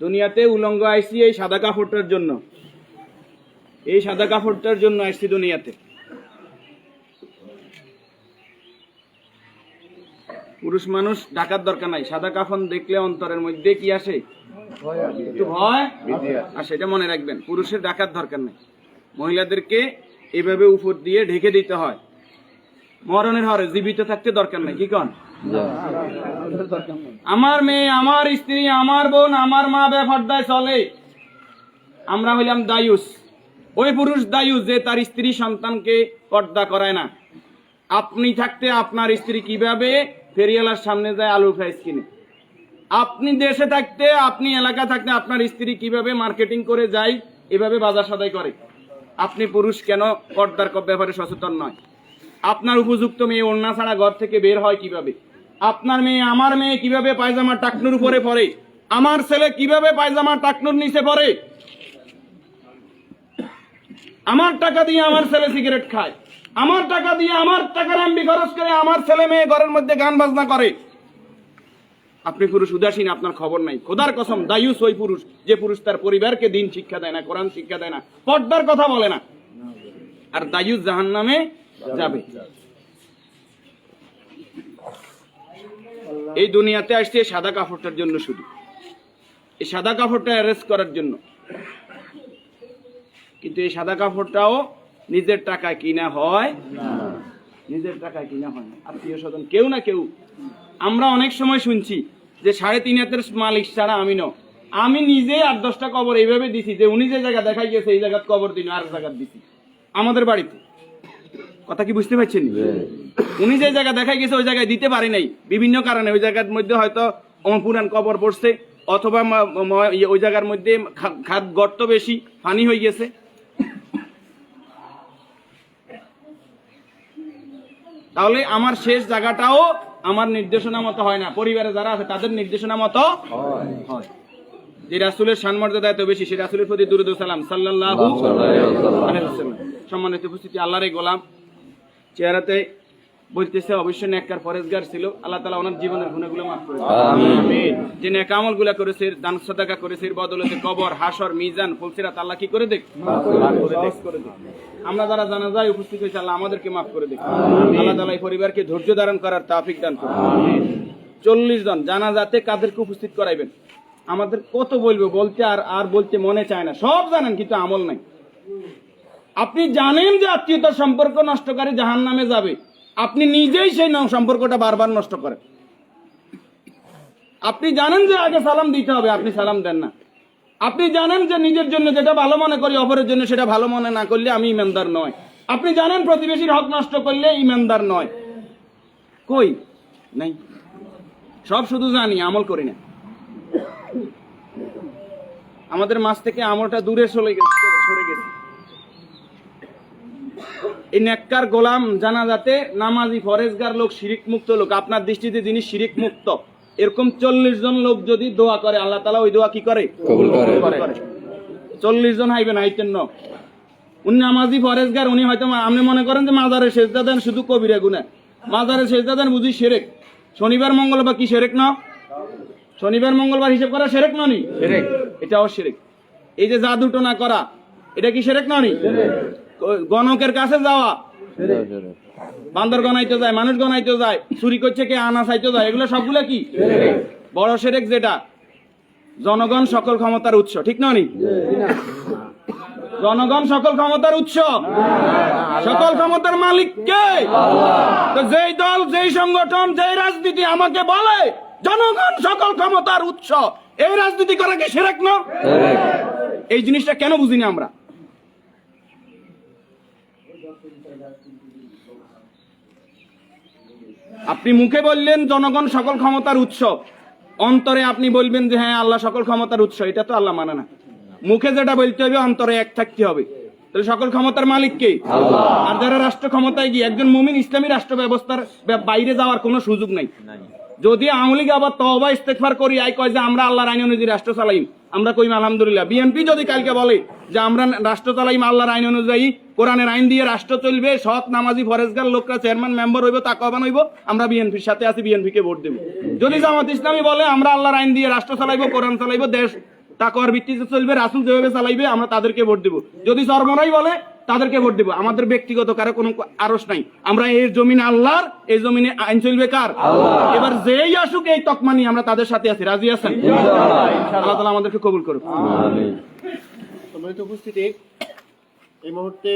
দুনিয়াতে উলঙ্গ আইসি এই সাদা কাপড়টার জন্য, এই সাদা কাপড়টার জন্য আইসি দুনিয়াতে। পুরুষ মানুষ ঢাকার দরকার নাই, সাদা কাফন দেখলে অন্তরের মধ্যে কি আসে? একটু ভয় আসে, এটা মনে রাখবেন। পুরুষের ঢাকার দরকার নাই, মহিলাদেরকে এভাবে উপর দিয়ে ঢেকে দিতে হয়। মরণের হরে জীবিত থাকতে দরকার নাই, কি কন? আমার মেয়ে, আমার স্ত্রী, আমার বোন, আমার মা বেপরদায় চলে, আমরা হইলাম দায়ুস। ওই পুরুষ দায়ুস যে তার স্ত্রী সন্তানকে পর্দা করায় না। আপনি থাকতে আপনার স্ত্রী কিভাবে ফেরিওয়ালার সামনে যায় আলু ফ্রাইস কিনে? আপনি দেশে থাকতে, আপনি এলাকা থাকতে আপনার স্ত্রী কিভাবে মার্কেটিং করে যায়, এভাবে বাজার সদাই করে? আপনি পুরুষ কেন পর্দার ব্যাপারে সচেতন নয়? আপনার উপযুক্ত মেয়ে ওড়না ছাড়া ঘর থেকে বের হয় কিভাবে? আপনার মেয়ে, আমার মেয়ে কিভাবে পায়জামা টাকনুর উপরে পরে? আমার ছেলে কিভাবে পায়জামা টাকনুর নিচে পরে? আমার টাকা দিয়ে আমার ছেলে সিগারেট খায়, আমার টাকা দিয়ে, আমার টাকার এমবি খরচ করে আমার ছেলে মেয়ে ঘরের মধ্যে গান বাজনা করে। আপনি পুরুষ উদাসীন, আপনার খবর নাই। খোদার কসম, দায়ুস ওই পুরুষ যে পুরুষ তার পরিবারকে দিন শিক্ষা দেয় না, কোরআন শিক্ষা দেয় না, পর্দার কথা বলে না। আর দায়ুস জাহান্নামে যাবে। এই দুনিয়াতে আসছে সাদা কাপড়টার জন্য, শুধু এই সাদা কাপড়টা অ্যারেস্ট করার জন্য। কিন্তু এই সাদা কাপড়টাও নিজের টাকায় কিনা হয়, নিজের টাকায় কিনা হয় না, আত্মীয় স্বজন কেউ না কেউ। আমরা অনেক সময় শুনছি যে 3.5 হাতের মালিক ছাড়া আমি ন, আমি নিজে 8-10টা কবর এইভাবে দিছি যে উনি যে জায়গা দেখাই গেছে এই জায়গাত কবর দিন, আর জায়গা দিছি আমাদের বাড়িতে। কথা কি বুঝতে পারছেন? উনি যে জায়গা দেখাই গেছে ওই জায়গায় দিতে পারি নাই বিভিন্ন কারণে। ওই জায়গার মধ্যে হয়তো পুরান কবর পড়ছে, অথবা ওই জায়গার মধ্যে খাদ গর্ত বেশি, পানি হয়ে গেছে। তাহলে আমার শেষ জায়গাটাও আমার নির্দেশনা মতো হয় না, পরিবারে যারা আছে তাদের নির্দেশনা মতো হয়। যে রাসূলের শানমর্যাদা এত বেশি, সে রাসূলের প্রতি দুরূদ ও সালাম সাল্লাল্লাহু আলাইহি ওয়াসাল্লাম। সম্মানিত উপস্থিতি, আল্লাহর এই গোলাম চেহারাতে বলতেছে অবশ্যই নেককার পরেজগার ছিল। আল্লাহ তাআলা ওনার জীবনের গুনাহগুলো মাফ করে দেন, আমিন। যে নেক আমলগুলো করেছে, দান সাদাকা করেছে, এর বদৌলতে কবর, হাসর, মিজান, ফুলসিরাত আল্লাহ কি করে দেখ, মাফ করে দেখ। আমরা যারা জানাজায় উপস্থিত হয়েছে আল্লাহ আমাদেরকে মাফ করে দেখ। আল্লাহ তাআলা এই পরিবারকে ধৈর্য ধারণ করার তৌফিক দান করুন, আমিন। 40 জন জানাজাতে কাদেরকে উপস্থিত করাইবেন? আমাদের কত বলবো, বলতে আর বলতে মনে চায় না। সব জানেন কিন্তু আমল নাই। আপনি জানেন যে আত্মীয়তার সম্পর্ক নষ্টকারী জাহান্নামে যাবে, আপনি নিজেই সেই সম্পর্কটা বারবার নষ্ট করেন। আপনি জানেন যে আগে সালাম দিতে হবে, আপনি সালাম দেন না। আপনি জানেন যে নিজের জন্য যেটা ভালো মনে করি অপরের জন্য সেটা ভালো মনে না করলে আমি ইমানদার নয়। আপনি জানেন প্রতিবেশীর হক নষ্ট করলে ইমানদার নয়। কই নাই, সব শুধু জানি, আমল করি না। আমাদের মাঝ থেকে আমলটা দূরে সরে গেছে। এই নেককার গোলাম জানাজাতে নামাজি ফরেজগার লোক, শিরিক মুক্ত লোক, আপনার দৃষ্টিতে যিনি শিরিক মুক্ত, এরকম 40 জন লোক যদি দোয়া করে আল্লাহ তাআলা ওই দোয়া কি করে? কবুল করে। 40 জন হাইবেন, আইতেন না। উনি নামাজি ফরেজগার, উনি হয়তো আপনি মনে করেন যে মাজারে সেজদা দেন শুধু কবিরা গুনাহ, মাজারে সেজদা দেন বুঝি শিরক। শনিবার মঙ্গলবার কি শিরক না? শনিবার মঙ্গলবার হিসাব করা শিরক না নি? শিরক, এটাও শিরক। এই যে জাদু টোনা করা, এটা কি শিরক না নি? গণকের কাছে যাওয়া, বান্দর গনাইতে যায়, মানুষ গনাইতে যায়, চুরি করছে কে, আনা চাইতে যায়, এগুলো সবগুলো কি বড় শিরক? যেটা জনগণ সকল ক্ষমতার উৎস, ঠিক না নি? জনগণ সকল ক্ষমতার উৎস, সকল ক্ষমতার মালিক কে? তো যেই দল, যেই সংগঠন, যেই রাজনীতি আমাকে বলে জনগণ সকল ক্ষমতার উৎস, এই রাজনীতি করা কি শিরক না? এই জিনিসটা কেন বুঝিনি আমরা? আপনি মুখে বললেন জনগণ সকল ক্ষমতার উৎস, অন্তরে আপনি বলবেন যে হ্যাঁ আল্লাহ সকল ক্ষমতার উৎস, এটা তো আল্লাহ মানে না। মুখে যেটা বলতে হবে অন্তরে এক থাকতে হবে। তাহলে সকল ক্ষমতার মালিক কে? আল্লাহ। আর যারা রাষ্ট্র ক্ষমতায় গিয়ে, একজন মুমিন ইসলামী রাষ্ট্র ব্যবস্থার বাইরে যাওয়ার কোনো সুযোগ নাই। যদি আওয়ামী লীগ আবার তওবা ইস্তেগফার করি আই কয় যে আমরা আল্লাহর আইন অনুযায়ী রাষ্ট্র চালাইম, আমরা কইম আলহামদুলিল্লাহ। বিএনপি যদি কালকে বলে যে আমরা রাষ্ট্র চালাইম আল্লাহর আইন অনুযায়ী, কোরআনের আইন দিয়ে রাষ্ট্র চলবে, সৎ নামাজি ফরেজগার লোকরা চেয়ারম্যান মেম্বার হইব, তাকওয়াবান হইব, আমরা বিএনপির সাথে আছি, বিএনপি কে ভোট দেব। যদি জামাত ইসলামী বলে আমরা আল্লাহর আইন দিয়ে রাষ্ট্র চালাইবো, কোরআন চালাইবো, দেশ তাকওয়ার ভিত্তিতে চলবে, রাসূল যেভাবে চালাইবে আমরা তাদেরকে ভোট দেব। যদি চরমনাই বলে তাদেরকে ভোট দেব। আমাদের ব্যক্তিগত কারো কোনো আরস নাই। আমরা এই জমিন আল্লাহর, এই জমিনে আইন চলবে কার? আল্লাহ। এবার যেই আসুক এই তকমা নিয়ে আমরা তাদের সাথে আছি। রাজি আছেন? আল্লাহ তাআলা আমাদেরকে কবুল করুক। আমিন। সম্মানিত উপস্থিতি, এই মুহূর্তে